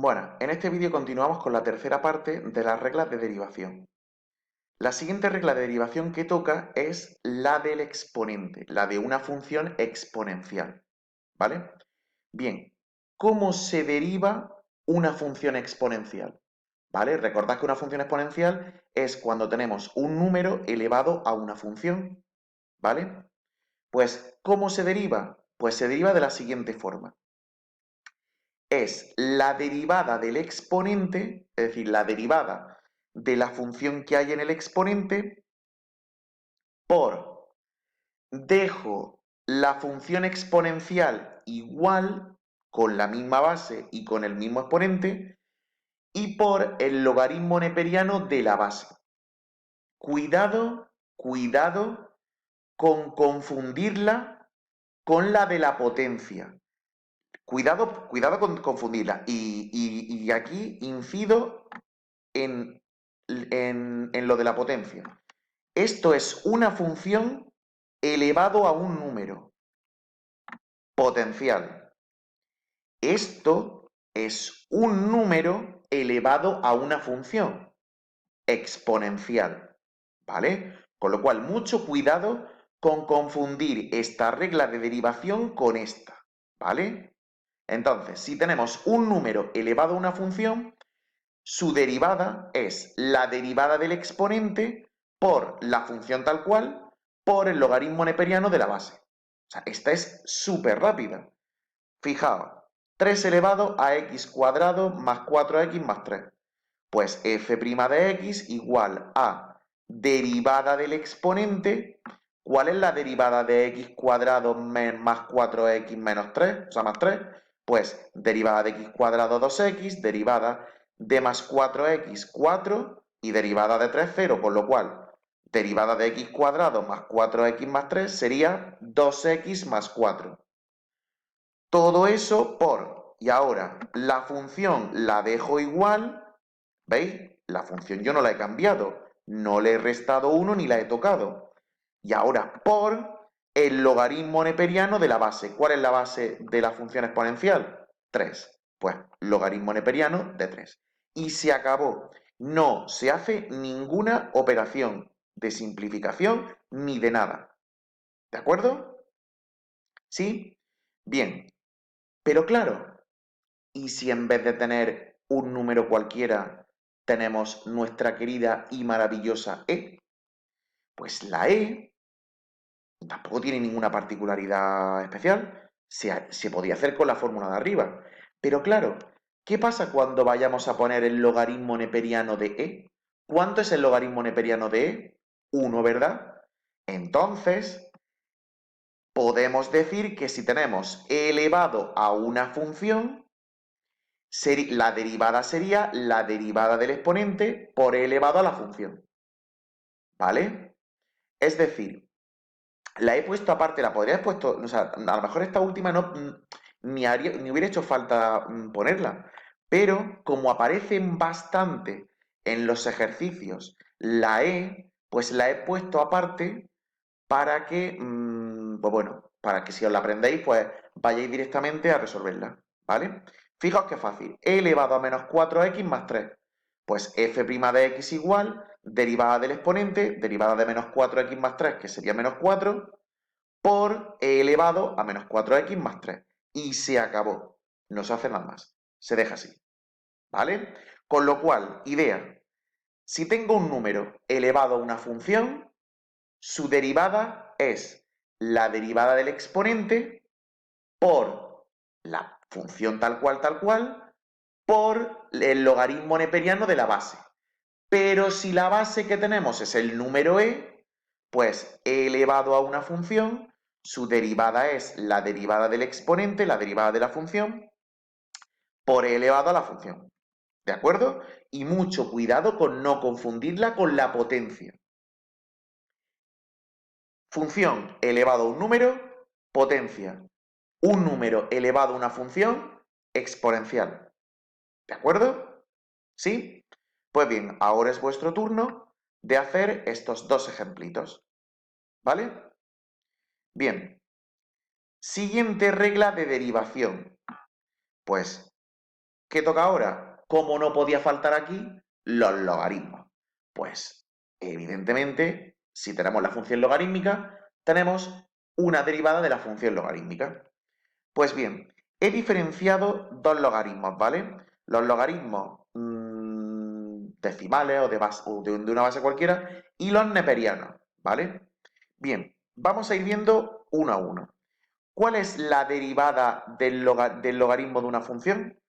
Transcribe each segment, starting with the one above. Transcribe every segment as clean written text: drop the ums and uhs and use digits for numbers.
Bueno, en este vídeo continuamos con la tercera parte de las reglas de derivación. La siguiente regla de derivación que toca es la del exponente, la de una función exponencial, ¿vale? Bien, ¿cómo se deriva una función exponencial? ¿Vale? Recordad que una función exponencial es cuando tenemos un número elevado a una función, ¿vale? Pues, ¿cómo se deriva? Pues se deriva de la siguiente forma. Es la derivada del exponente, es decir, la derivada de la función que hay en el exponente por dejo la función exponencial igual, con la misma base y con el mismo exponente, y por el logaritmo neperiano de la base. Cuidado, cuidado con confundirla con la de la potencia. Cuidado, cuidado con confundirla. Y aquí incido en lo de la potencia. Esto es una función elevado a un número potencial. Esto es un número elevado a una función exponencial, ¿vale? Con lo cual, mucho cuidado con confundir esta regla de derivación con esta, ¿vale? Entonces, si tenemos un número elevado a una función, su derivada es la derivada del exponente por la función tal cual por el logaritmo neperiano de la base. O sea, esta es súper rápida. Fijaos, 3 elevado a x cuadrado más 4x más 3. Pues f' de x igual a derivada del exponente. ¿Cuál es la derivada de x cuadrado más 4x menos 3? O sea, más 3. Pues derivada de x cuadrado 2x, derivada de más 4x 4 y derivada de 3 0, por lo cual derivada de x cuadrado más 4x más 3 sería 2x más 4. Todo eso por, y ahora la función la dejo igual, ¿veis? La función yo no la he cambiado, no le he restado 1 ni la he tocado. Y ahora por el logaritmo neperiano de la base. ¿Cuál es la base de la función exponencial? 3. Pues logaritmo neperiano de 3. Y se acabó. No se hace ninguna operación de simplificación ni de nada. ¿De acuerdo? ¿Sí? Bien. Pero claro, ¿y si en vez de tener un número cualquiera tenemos nuestra querida y maravillosa e? Pues la e tampoco tiene ninguna particularidad especial. Se podía hacer con la fórmula de arriba. Pero claro, ¿qué pasa cuando vayamos a poner el logaritmo neperiano de e? ¿Cuánto es el logaritmo neperiano de e? 1, ¿verdad? Entonces, podemos decir que si tenemos e elevado a una función, la derivada sería la derivada del exponente por e elevado a la función. ¿Vale? Es decir, la he puesto aparte, la podría haber puesto, o sea, a lo mejor esta última no, ni hubiera hecho falta ponerla, pero como aparecen bastante en los ejercicios la e, pues la he puesto aparte para que, pues bueno, para que si os la aprendéis, pues vayáis directamente a resolverla, ¿vale? Fijaos qué fácil, e elevado a menos 4x más 3. Pues f' de x igual, derivada del exponente, derivada de menos 4x más 3, que sería menos 4, por e elevado a menos 4x más 3. Y se acabó. No se hace nada más. Se deja así, ¿vale? Con lo cual, idea, si tengo un número elevado a una función, su derivada es la derivada del exponente por la función tal cual, por el logaritmo neperiano de la base. Pero si la base que tenemos es el número e, pues e elevado a una función, su derivada es la derivada del exponente, la derivada de la función, por e elevado a la función. ¿De acuerdo? Y mucho cuidado con no confundirla con la potencia. Función elevado a un número, potencia. Un número elevado a una función, exponencial. ¿De acuerdo? ¿Sí? Pues bien, ahora es vuestro turno de hacer estos dos ejemplitos. ¿Vale? Bien. Siguiente regla de derivación. Pues ¿Qué toca ahora? Como no podía faltar aquí, los logaritmos. Pues, evidentemente, si tenemos la función logarítmica, tenemos una derivada de la función logarítmica. Pues bien, he diferenciado dos logaritmos, ¿vale? Los logaritmos decimales o de una base cualquiera y los neperianos, ¿vale? Bien, vamos a ir viendo uno a uno. ¿Cuál es la derivada del logaritmo de una función?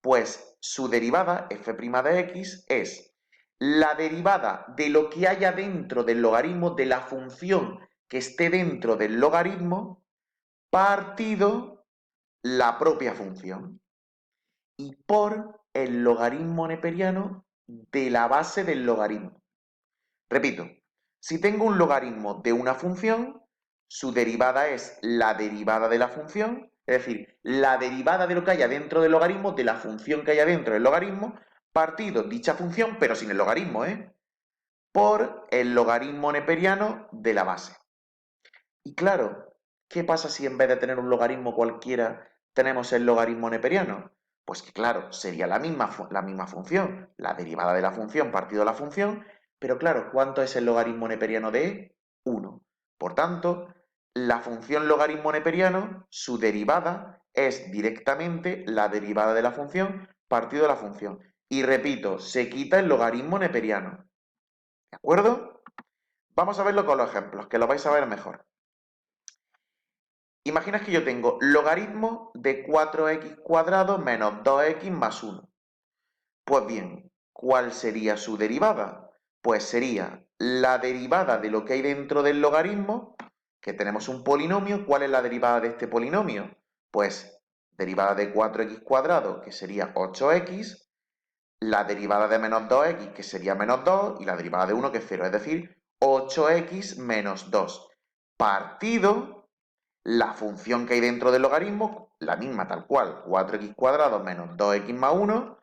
Pues su derivada, f' de x, es la derivada de lo que haya dentro del logaritmo, de la función que esté dentro del logaritmo, partido la propia función y por el logaritmo neperiano de la base del logaritmo. Repito, si tengo un logaritmo de una función, su derivada es la derivada de la función, es decir, la derivada de lo que haya dentro del logaritmo, de la función que haya dentro del logaritmo, partido dicha función, pero sin el logaritmo, por el logaritmo neperiano de la base. Y claro, ¿qué pasa si en vez de tener un logaritmo cualquiera tenemos el logaritmo neperiano? Pues que claro, sería la misma función, la derivada de la función partido de la función, pero claro, ¿cuánto es el logaritmo neperiano de e? 1. Por tanto, la función logaritmo neperiano, su derivada es directamente la derivada de la función partido de la función. Y repito, se quita el logaritmo neperiano. ¿De acuerdo? Vamos a verlo con los ejemplos, que lo vais a ver mejor. Imagina que yo tengo logaritmo de 4x cuadrado menos 2x más 1. Pues bien, ¿cuál sería su derivada? Pues sería la derivada de lo que hay dentro del logaritmo, que tenemos un polinomio. ¿Cuál es la derivada de este polinomio? Pues derivada de 4x cuadrado, que sería 8x, la derivada de menos 2x, que sería menos 2, y la derivada de 1, que es 0, es decir, 8x menos 2, partido la función que hay dentro del logaritmo, la misma tal cual, 4x cuadrado menos 2x más 1,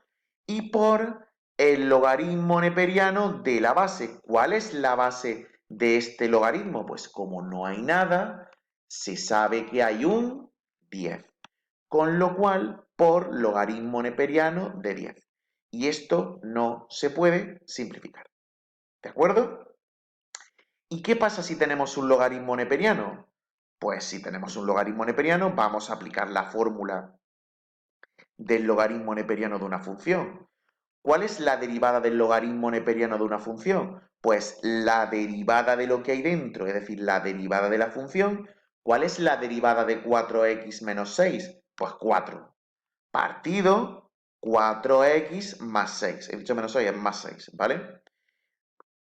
y por el logaritmo neperiano de la base. ¿Cuál es la base de este logaritmo? Pues como no hay nada, se sabe que hay un 10, con lo cual por logaritmo neperiano de 10. Y esto no se puede simplificar. ¿De acuerdo? ¿Y qué pasa si tenemos un logaritmo neperiano? Pues si tenemos un logaritmo neperiano, vamos a aplicar la fórmula del logaritmo neperiano de una función. ¿Cuál es la derivada del logaritmo neperiano de una función? Pues la derivada de lo que hay dentro, es decir, la derivada de la función. ¿Cuál es la derivada de 4x menos 6? Pues 4. Partido 4x más 6. He dicho menos 6, es más 6, ¿vale?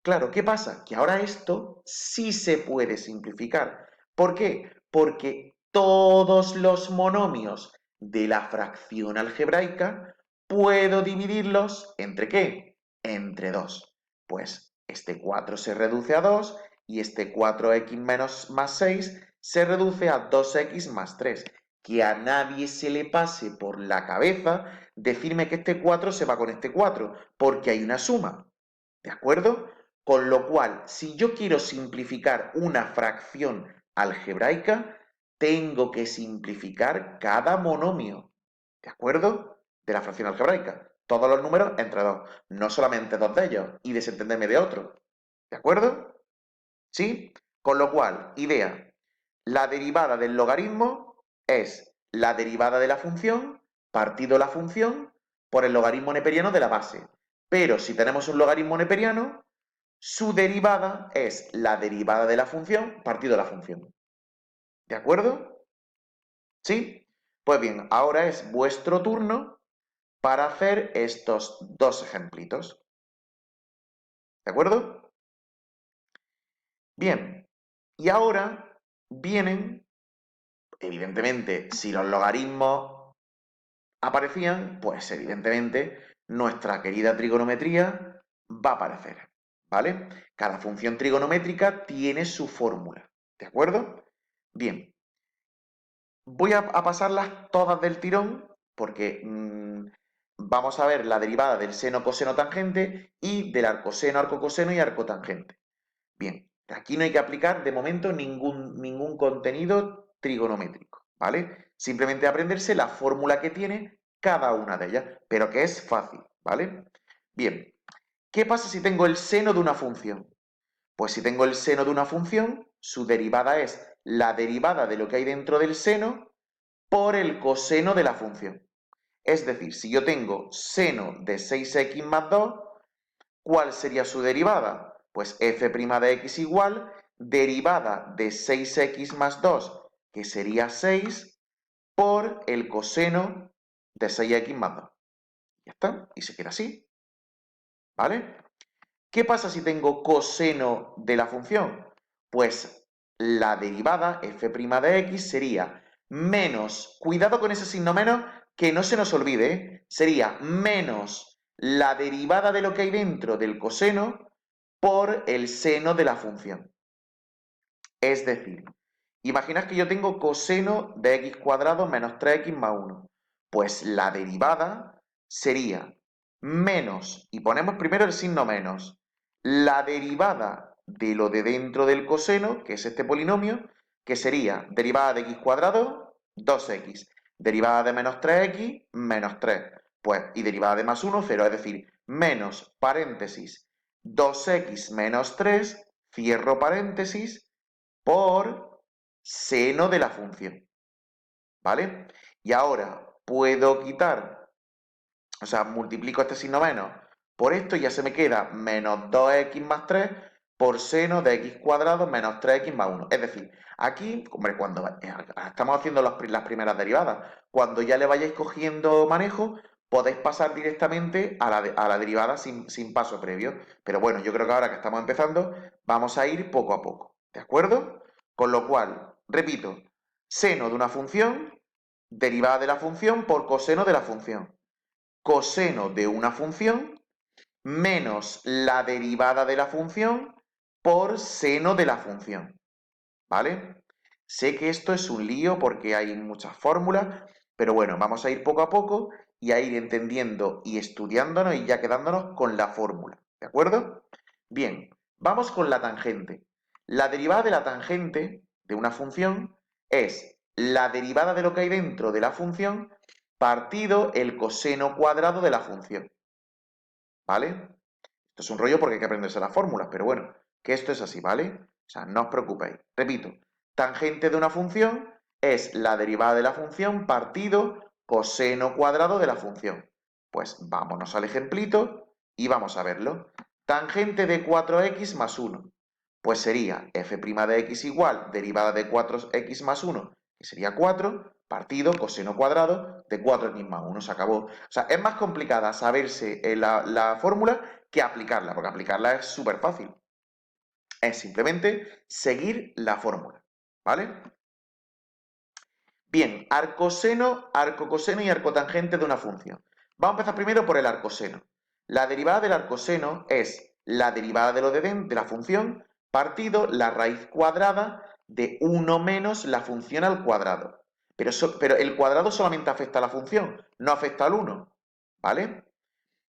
Claro, ¿qué pasa? Que ahora esto sí se puede simplificar. ¿Por qué? Porque todos los monomios de la fracción algebraica puedo dividirlos ¿entre qué? Entre 2. Pues este 4 se reduce a 2 y este 4x menos más 6 se reduce a 2x más 3. Que a nadie se le pase por la cabeza decirme que este 4 se va con este 4, porque hay una suma. ¿De acuerdo? Con lo cual, si yo quiero simplificar una fracción algebraica, tengo que simplificar cada monomio, ¿de acuerdo? De la fracción algebraica. Todos los números entre dos, no solamente dos de ellos, y desentenderme de otro. ¿De acuerdo? ¿Sí? Con lo cual, idea, la derivada del logaritmo es la derivada de la función partido la función por el logaritmo neperiano de la base. Pero si tenemos un logaritmo neperiano, su derivada es la derivada de la función partido la función. ¿De acuerdo? ¿Sí? Pues bien, ahora es vuestro turno para hacer estos dos ejemplitos. ¿De acuerdo? Bien, y ahora vienen, evidentemente, si los logaritmos aparecían, pues evidentemente nuestra querida trigonometría va a aparecer, ¿vale? Cada función trigonométrica tiene su fórmula, ¿de acuerdo? Bien, voy a pasarlas todas del tirón porque vamos a ver la derivada del seno, coseno, tangente y del arcoseno, arcocoseno y arcotangente. Bien, aquí no hay que aplicar de momento ningún contenido trigonométrico, ¿vale? Simplemente aprenderse la fórmula que tiene cada una de ellas, pero que es fácil, ¿vale? Bien, ¿qué pasa si tengo el seno de una función? Pues si tengo el seno de una función, su derivada es la derivada de lo que hay dentro del seno por el coseno de la función. Es decir, si yo tengo seno de 6x más 2, ¿cuál sería su derivada? Pues f' de x igual derivada de 6x más 2, que sería 6, por el coseno de 6x más 2. Ya está, y se queda así, ¿vale? ¿Qué pasa si tengo coseno de la función? Pues la derivada f' de x sería menos, cuidado con ese signo menos, que no se nos olvide, sería menos la derivada de lo que hay dentro del coseno por el seno de la función. Es decir, imaginad que yo tengo coseno de x cuadrado menos 3x más 1. Pues la derivada sería menos, y ponemos primero el signo menos, la derivada de lo de dentro del coseno, que es este polinomio, que sería derivada de x cuadrado, 2x, derivada de menos 3x, menos 3, pues, y derivada de más 1, 0, es decir, menos paréntesis, 2x menos 3, cierro paréntesis, por seno de la función, ¿vale? Y ahora puedo quitar, o sea, multiplico este signo menos por esto y ya se me queda menos 2x más 3 por seno de x cuadrado menos 3x más 1. Es decir, aquí, hombre, cuando estamos haciendo las primeras derivadas, cuando ya le vayáis cogiendo manejo, podéis pasar directamente a la derivada sin paso previo. Pero bueno, yo creo que ahora que estamos empezando, vamos a ir poco a poco, ¿de acuerdo? Con lo cual, repito, seno de una función, derivada de la función por coseno de la función. Coseno de una función menos la derivada de la función por seno de la función, ¿vale? Sé que esto es un lío porque hay muchas fórmulas, pero bueno, vamos a ir poco a poco y a ir entendiendo y estudiándonos y ya quedándonos con la fórmula, ¿de acuerdo? Bien, vamos con la tangente. La derivada de la tangente de una función es la derivada de lo que hay dentro de la función partido el coseno cuadrado de la función, ¿vale? Esto es un rollo porque hay que aprenderse las fórmulas, pero bueno, que esto es así, ¿vale? O sea, no os preocupéis. Repito, tangente de una función es la derivada de la función partido coseno cuadrado de la función. Pues vámonos al ejemplito y vamos a verlo. Tangente de 4x más 1. Pues sería f' de x igual derivada de 4x más 1, que sería 4, partido coseno cuadrado de 4x más 1. Se acabó. O sea, es más complicada saberse la fórmula que aplicarla, porque aplicarla es súper fácil. Es simplemente seguir la fórmula, ¿vale? Bien, arcoseno, arcocoseno y arcotangente de una función. Vamos a empezar primero por el arcoseno. La derivada del arcoseno es la derivada de lo de la función partido la raíz cuadrada de 1 menos la función al cuadrado. Pero el cuadrado solamente afecta a la función, no afecta al 1, ¿vale?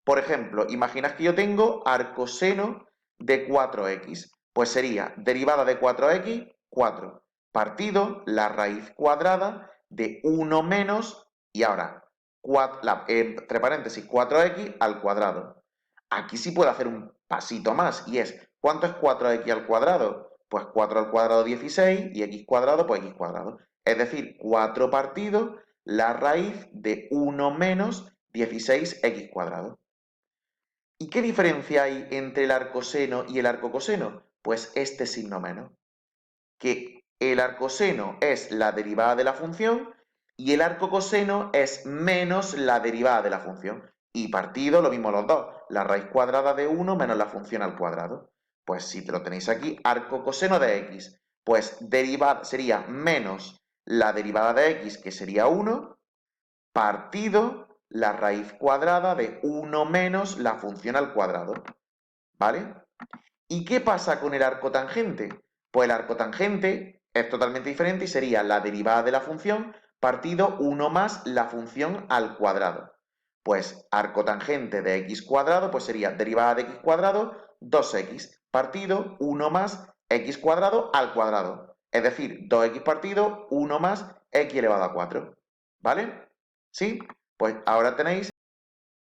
Por ejemplo, imaginad que yo tengo arcoseno de 4x, pues sería derivada de 4x, 4, partido la raíz cuadrada de 1 menos, y ahora, entre paréntesis, 4x al cuadrado. Aquí sí puedo hacer un pasito más, y es, ¿cuánto es 4x al cuadrado? Pues 4 al cuadrado 16, y x cuadrado, pues x cuadrado. Es decir, 4 partido la raíz de 1 menos 16x cuadrado. ¿Y qué diferencia hay entre el arcoseno y el arcocoseno? Pues este signo menos, que el arcoseno es la derivada de la función y el arcocoseno es menos la derivada de la función. Y partido, lo mismo los dos, la raíz cuadrada de 1 menos la función al cuadrado. Pues si te lo tenéis aquí, arcocoseno de x, pues sería menos la derivada de x, que sería 1, partido la raíz cuadrada de 1 menos la función al cuadrado, ¿vale? ¿Y qué pasa con el arcotangente? Pues el arcotangente es totalmente diferente y sería la derivada de la función partido 1 más la función al cuadrado. Pues arcotangente de x cuadrado, pues sería derivada de x cuadrado 2x partido 1 más x cuadrado al cuadrado. Es decir, 2x partido 1 más x elevado a 4. ¿Vale? ¿Sí? Pues ahora tenéis